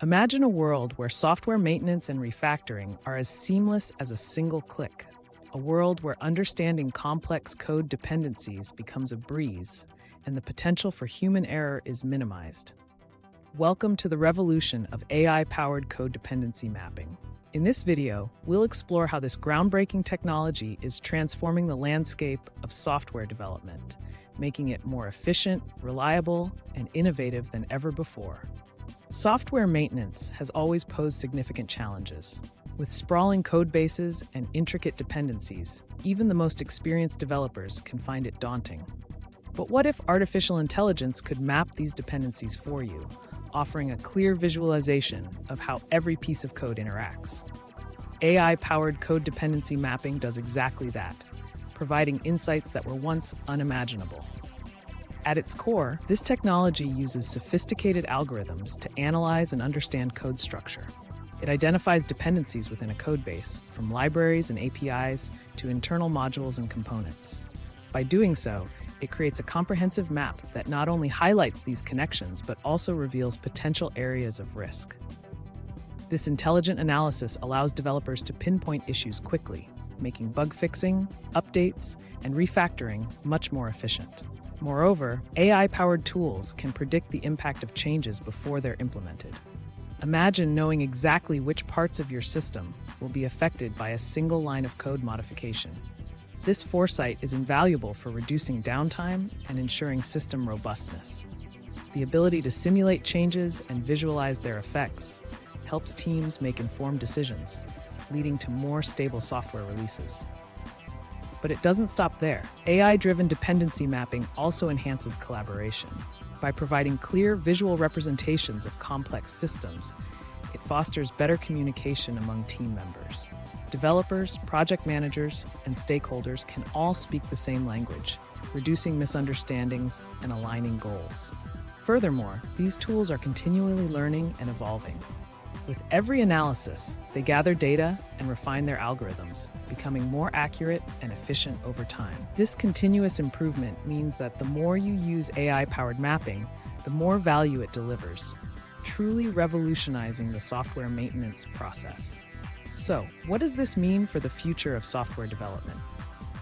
Imagine a world where software maintenance and refactoring are as seamless as a single click. A world where understanding complex code dependencies becomes a breeze and the potential for human error is minimized. Welcome to the revolution of AI-powered code dependency mapping. In this video, we'll explore how this groundbreaking technology is transforming the landscape of software development, making it more efficient, reliable, and innovative than ever before. Software maintenance has always posed significant challenges. With sprawling code bases and intricate dependencies, even the most experienced developers can find it daunting. But what if artificial intelligence could map these dependencies for you, offering a clear visualization of how every piece of code interacts? AI-powered code dependency mapping does exactly that, providing insights that were once unimaginable. At its core, this technology uses sophisticated algorithms to analyze and understand code structure. It identifies dependencies within a code base, from libraries and APIs to internal modules and components. By doing so, it creates a comprehensive map that not only highlights these connections but also reveals potential areas of risk. This intelligent analysis allows developers to pinpoint issues quickly, making bug fixing, updates, and refactoring much more efficient. Moreover, AI-powered tools can predict the impact of changes before they're implemented. Imagine knowing exactly which parts of your system will be affected by a single line of code modification. This foresight is invaluable for reducing downtime and ensuring system robustness. The ability to simulate changes and visualize their effects helps teams make informed decisions, leading to more stable software releases. But it doesn't stop there. AI-driven dependency mapping also enhances collaboration. By providing clear visual representations of complex systems, it fosters better communication among team members. Developers, project managers, and stakeholders can all speak the same language, reducing misunderstandings and aligning goals. Furthermore, these tools are continually learning and evolving. With every analysis, they gather data and refine their algorithms, becoming more accurate and efficient over time. This continuous improvement means that the more you use AI-powered mapping, the more value it delivers, truly revolutionizing the software maintenance process. So, what does this mean for the future of software development?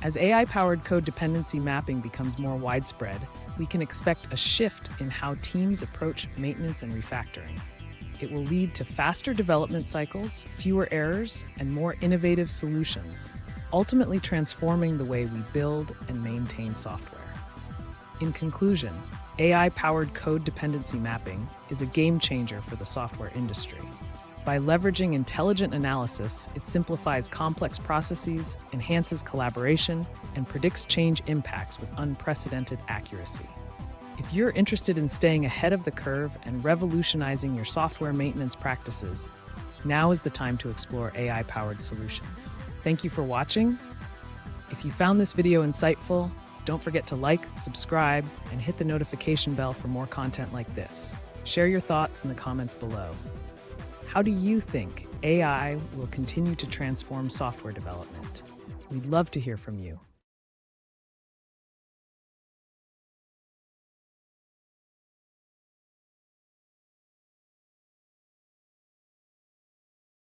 As AI-powered code dependency mapping becomes more widespread, we can expect a shift in how teams approach maintenance and refactoring. It will lead to faster development cycles, fewer errors, and more innovative solutions, ultimately transforming the way we build and maintain software. In conclusion, AI-powered code dependency mapping is a game changer for the software industry. By leveraging intelligent analysis, it simplifies complex processes, enhances collaboration, and predicts change impacts with unprecedented accuracy. If you're interested in staying ahead of the curve and revolutionizing your software maintenance practices, now is the time to explore AI-powered solutions. Thank you for watching. If you found this video insightful, don't forget to like, subscribe, and hit the notification bell for more content like this. Share your thoughts in the comments below. How do you think AI will continue to transform software development? We'd love to hear from you.